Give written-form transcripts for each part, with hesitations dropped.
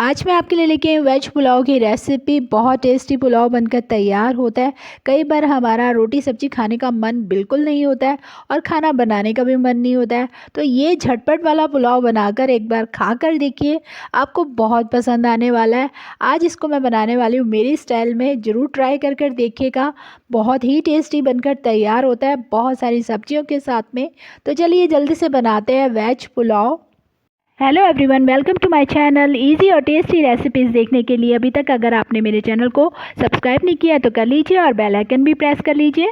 आज मैं आपके लिए लेके आई हूँ वेज पुलाव की रेसिपी। बहुत टेस्टी पुलाव बनकर तैयार होता है। कई बार हमारा रोटी सब्जी खाने का मन बिल्कुल नहीं होता है और खाना बनाने का भी मन नहीं होता है, तो ये झटपट वाला पुलाव बनाकर एक बार खा कर देखिए, आपको बहुत पसंद आने वाला है। आज इसको मैं बनाने वाली हूँ मेरी स्टाइल में, ज़रूर ट्राई कर देखिएगा। बहुत ही टेस्टी बनकर तैयार होता है बहुत सारी सब्जियों के साथ में। तो चलिए जल्दी से बनाते हैं veg pulao. Hello everyone, welcome to my channel. Easy और टेस्टी रेसिपीज़ देखने के लिए अभी तक अगर आपने मेरे चैनल को सब्सक्राइब नहीं किया तो कर लीजिए और बेल आइकन भी प्रेस कर लीजिए।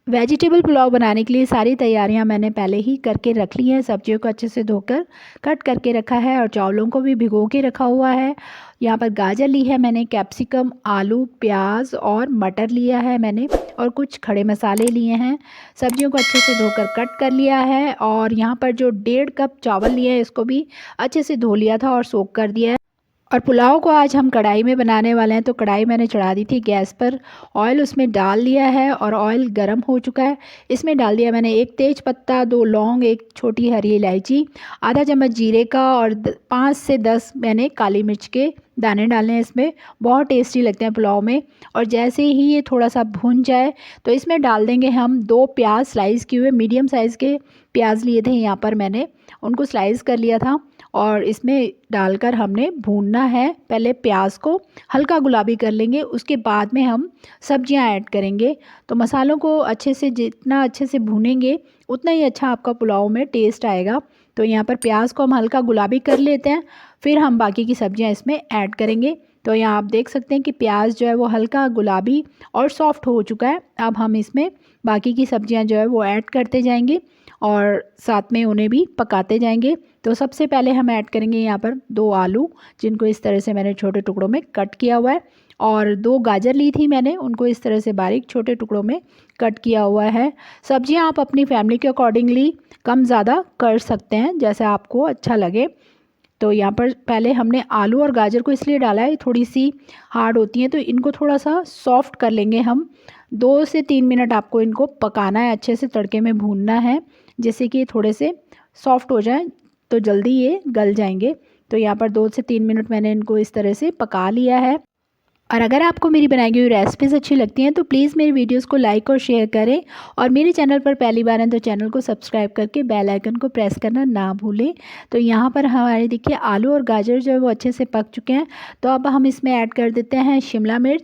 वेजिटेबल पुलाव बनाने के लिए सारी तैयारियां मैंने पहले ही करके रख ली हैं। सब्जियों को अच्छे से धोकर कट करके रखा है और चावलों को भी भिगो के रखा हुआ है। यहाँ पर गाजर ली है मैंने, कैप्सिकम, आलू, प्याज और मटर लिया है मैंने, और कुछ खड़े मसाले लिए हैं। सब्जियों को अच्छे से धोकर कट कर लिया है और यहाँ पर जो 1.5 कप चावल लिए हैं इसको भी अच्छे से धो लिया था और सोक कर दिया है। और पुलाव को आज हम कढ़ाई में बनाने वाले हैं, तो कढ़ाई मैंने चढ़ा दी थी गैस पर। ऑयल उसमें डाल लिया है और ऑयल गर्म हो चुका है। इसमें डाल दिया मैंने 1 तेज पत्ता, 2 लौंग, 1 छोटी हरी इलायची, आधा चम्मच जीरे का और 5 से 10 मैंने काली मिर्च के दाने डाले हैं इसमें। बहुत टेस्टी लगते हैं पुलाव में। और जैसे ही ये थोड़ा सा भुन जाए तो इसमें डाल देंगे हम 2 प्याज स्लाइस किए हुए। मीडियम साइज़ के प्याज लिए थे यहाँ पर मैंने, उनको स्लाइस कर लिया था और इसमें डालकर हमने भूनना है। पहले प्याज को हल्का गुलाबी कर लेंगे, उसके बाद में हम सब्जियां ऐड करेंगे। तो मसालों को अच्छे से, जितना अच्छे से भूनेंगे उतना ही अच्छा आपका पुलाव में टेस्ट आएगा। तो यहाँ पर प्याज को हम हल्का गुलाबी कर लेते हैं, फिर हम बाकी की सब्जियां इसमें ऐड करेंगे। तो यहाँ आप देख सकते हैं कि प्याज जो है वो हल्का गुलाबी और सॉफ्ट हो चुका है। अब हम इसमें बाकी की सब्जियां जो है वो ऐड करते जाएंगे और साथ में उन्हें भी पकाते जाएंगे। तो सबसे पहले हम ऐड करेंगे यहाँ पर 2 आलू, जिनको इस तरह से मैंने छोटे टुकड़ों में कट किया हुआ है, और 2 गाजर ली थी मैंने, उनको इस तरह से बारीक छोटे टुकड़ों में कट किया हुआ है। सब्जियाँ आप अपनी फैमिली के अकॉर्डिंगली कम ज़्यादा कर सकते हैं, जैसे आपको अच्छा लगे। तो यहाँ पर पहले हमने आलू और गाजर को इसलिए डाला है, थोड़ी सी हार्ड होती हैं, तो इनको थोड़ा सा सॉफ्ट कर लेंगे हम। 2 से 3 मिनट आपको इनको पकाना है, अच्छे से तड़के में भूनना है, जिससे कि थोड़े से सॉफ्ट हो जाए तो जल्दी ये गल जाएंगे। तो यहाँ पर 2 से 3 मिनट मैंने इनको इस तरह से पका लिया है। और अगर आपको मेरी बनाई हुई रेसिपीज़ अच्छी लगती हैं तो प्लीज़ मेरी वीडियोस को लाइक और शेयर करें, और मेरे चैनल पर पहली बार हैं तो चैनल को सब्सक्राइब करके बेल आइकन को प्रेस करना ना भूलें। तो यहाँ पर हमारे देखिए आलू और गाजर जो है वो अच्छे से पक चुके हैं। तो अब हम इसमें ऐड कर देते हैं शिमला मिर्च।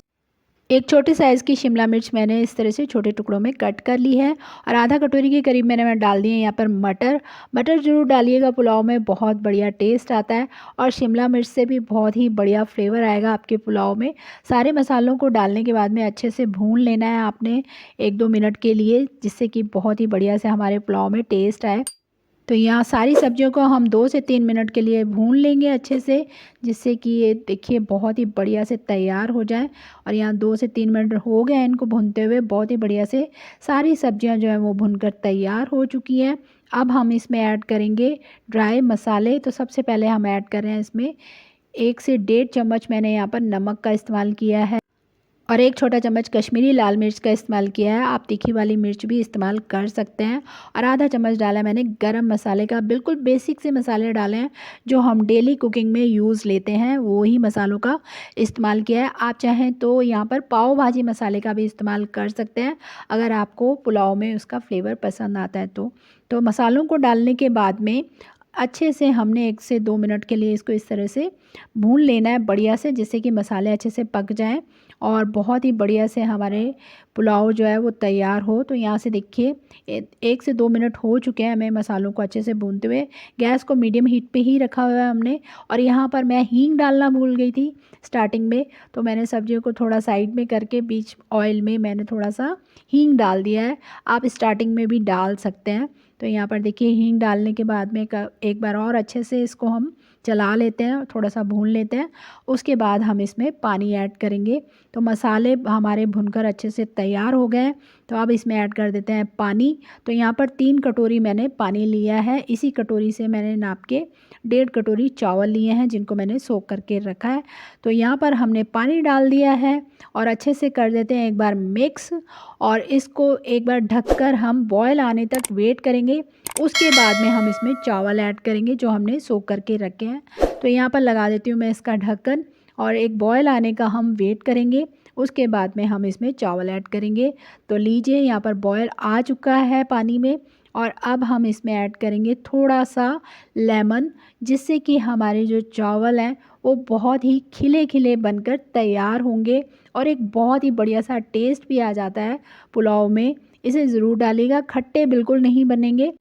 1 छोटे साइज़ की शिमला मिर्च मैंने इस तरह से छोटे टुकड़ों में कट कर ली है, और आधा कटोरी के करीब मैं डाल दी है यहाँ पर मटर। मटर ज़रूर डालिएगा, पुलाव में बहुत बढ़िया टेस्ट आता है और शिमला मिर्च से भी बहुत ही बढ़िया फ्लेवर आएगा आपके पुलाव में। सारे मसालों को डालने के बाद में अच्छे से भून लेना है आपने 1-2 मिनट के लिए, जिससे कि बहुत ही बढ़िया से हमारे पुलाव में टेस्ट आए। तो यहाँ सारी सब्जियों को हम 2 से 3 मिनट के लिए भून लेंगे अच्छे से, जिससे कि ये देखिए बहुत ही बढ़िया से तैयार हो जाए। और यहाँ 2 से 3 मिनट हो गए हैं इनको भूनते हुए, बहुत ही बढ़िया से सारी सब्जियां जो हैं वो भुनकर तैयार हो चुकी हैं। अब हम इसमें ऐड करेंगे ड्राई मसाले। तो सबसे पहले हम ऐड कर रहे हैं इसमें 1 से 1.5 चम्मच मैंने यहाँ पर नमक का इस्तेमाल किया है, और 1 छोटा चम्मच कश्मीरी लाल मिर्च का इस्तेमाल किया है। आप तीखी वाली मिर्च भी इस्तेमाल कर सकते हैं। और आधा चम्मच डाला मैंने गरम मसाले का। बिल्कुल बेसिक से मसाले डाले हैं जो हम डेली कुकिंग में यूज़ लेते हैं, वो ही मसालों का इस्तेमाल किया है। आप चाहें तो यहाँ पर पाव भाजी मसाले का भी इस्तेमाल कर सकते हैं, अगर आपको पुलाव में उसका फ्लेवर पसंद आता है तो मसालों को डालने के बाद में अच्छे से हमने 1 से 2 मिनट के लिए इसको इस तरह से भून लेना है बढ़िया से, जिससे कि मसाले अच्छे से पक जाएं और बहुत ही बढ़िया से हमारे पुलाव जो है वो तैयार हो। तो यहाँ से देखिए 1 से 2 मिनट हो चुके हैं हमें मसालों को अच्छे से भूनते हुए। गैस को मीडियम हीट पे ही रखा हुआ है हमने। और यहाँ पर मैं हींग डालना भूल गई थी स्टार्टिंग में, तो मैंने सब्जियों को थोड़ा साइड में करके बीच ऑयल में मैंने थोड़ा सा हींग डाल दिया है। आप स्टार्टिंग में भी डाल सकते हैं। तो यहाँ पर देखिए हींग डालने के बाद में एक बार और अच्छे से इसको हम चला लेते हैं, थोड़ा सा भून लेते हैं। उसके बाद हम इसमें पानी ऐड करेंगे। तो मसाले हमारे भुनकर अच्छे से तैयार हो गए हैं, तो अब इसमें ऐड कर देते हैं पानी। तो यहाँ पर 3 कटोरी मैंने पानी लिया है। इसी कटोरी से मैंने नाप के 1.5 कटोरी चावल लिए हैं, जिनको मैंने सोख करके रखा है। तो यहाँ पर हमने पानी डाल दिया है और अच्छे से कर देते हैं एक बार मिक्स, और इसको एक बार ढककर हम बॉयल आने तक वेट करेंगे। उसके बाद में हम इसमें चावल ऐड करेंगे जो हमने सोख करके रखे हैं। तो यहाँ पर लगा देती हूँ मैं इसका ढक्कन और एक बॉयल आने का हम वेट करेंगे। उसके बाद में हम इसमें चावल ऐड करेंगे। तो लीजिए यहाँ पर बॉयल आ चुका है पानी में और अब हम इसमें ऐड करेंगे थोड़ा सा लेमन, जिससे कि हमारे जो चावल हैं वो बहुत ही खिले खिले बनकर तैयार होंगे और एक बहुत ही बढ़िया सा टेस्ट भी आ जाता है पुलाव में। इसे ज़रूर डालिएगा, खट्टे बिल्कुल नहीं बनेंगे,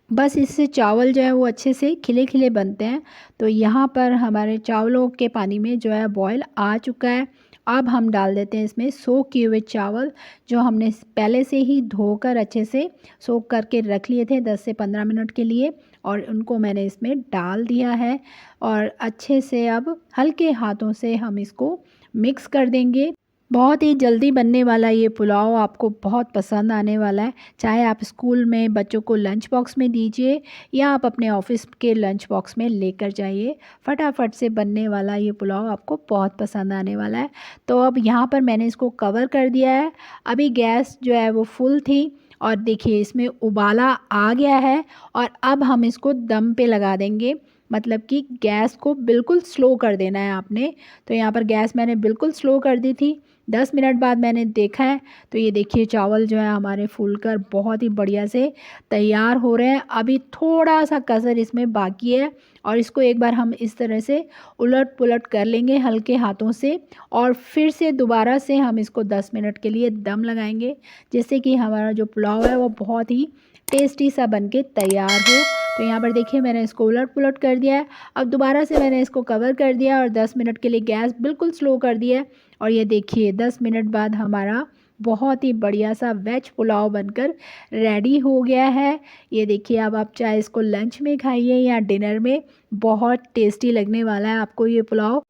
बस इससे चावल जो है वो अच्छे से खिले खिले बनते हैं। तो यहाँ पर हमारे चावलों के पानी में जो है बॉयल आ चुका है। अब हम डाल देते हैं इसमें सोक किए हुए चावल, जो हमने पहले से ही धोकर अच्छे से सोक करके रख लिए थे 10 से 15 मिनट के लिए, और उनको मैंने इसमें डाल दिया है। और अच्छे से अब हल्के हाथों से हम इसको मिक्स कर देंगे। बहुत ही जल्दी बनने वाला ये पुलाव आपको बहुत पसंद आने वाला है। चाहे आप स्कूल में बच्चों को लंच बॉक्स में दीजिए या आप अपने ऑफिस के लंच बॉक्स में लेकर जाइए, फटाफट से बनने वाला ये पुलाव आपको बहुत पसंद आने वाला है। तो अब यहाँ पर मैंने इसको कवर कर दिया है। अभी गैस जो है वो फुल थी और देखिए इसमें उबाला आ गया है और अब हम इसको दम पे लगा देंगे, मतलब कि गैस को बिल्कुल स्लो कर देना है आपने। तो यहाँ पर गैस मैंने बिल्कुल स्लो कर दी थी। 10 मिनट बाद मैंने देखा है तो ये देखिए चावल जो है हमारे फूलकर बहुत ही बढ़िया से तैयार हो रहे हैं। अभी थोड़ा सा कसर इसमें बाकी है और इसको एक बार हम इस तरह से उलट पुलट कर लेंगे हल्के हाथों से और फिर से दोबारा से हम इसको 10 मिनट के लिए दम लगाएंगे, जिससे कि हमारा जो पुलाव है वो बहुत ही टेस्टी सा बन के तैयार हो। तो यहाँ पर देखिए मैंने इसको उलट पुलट कर दिया है। अब दोबारा से मैंने इसको कवर कर दिया और 10 मिनट के लिए गैस बिल्कुल स्लो कर दिया है। और ये देखिए 10 मिनट बाद हमारा बहुत ही बढ़िया सा वेज पुलाव बनकर रेडी हो गया है। ये देखिए अब आप चाहे इसको लंच में खाइए या डिनर में, बहुत टेस्टी लगने वाला है आपको ये पुलाव।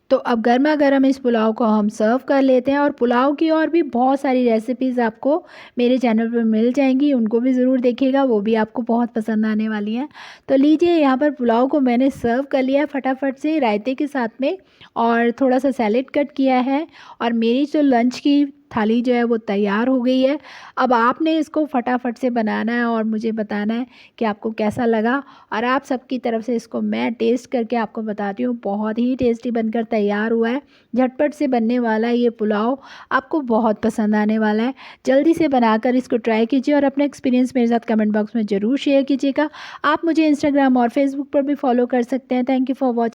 तो अब गर्मा गर्म इस पुलाव को हम सर्व कर लेते हैं। और पुलाव की और भी बहुत सारी रेसिपीज़ आपको मेरे चैनल पर मिल जाएंगी, उनको भी ज़रूर देखिएगा, वो भी आपको बहुत पसंद आने वाली हैं। तो लीजिए यहाँ पर पुलाव को मैंने सर्व कर लिया है फटाफट से रायते के साथ में, और थोड़ा सा सैलेड कट किया है और मेरी जो लंच की थाली जो है वो तैयार हो गई है। अब आपने इसको फटाफट से बनाना है और मुझे बताना है कि आपको कैसा लगा। और आप सबकी तरफ से इसको मैं टेस्ट करके आपको बताती हूँ, बहुत ही टेस्टी बनकर तैयार हुआ है। झटपट से बनने वाला ये पुलाव आपको बहुत पसंद आने वाला है। जल्दी से बनाकर इसको ट्राई कीजिए और अपना एक्सपीरियंस मेरे साथ कमेंट बॉक्स में ज़रूर शेयर कीजिएगा। आप मुझे इंस्टाग्राम और फेसबुक पर भी फॉलो कर सकते हैं। Thank you for watching.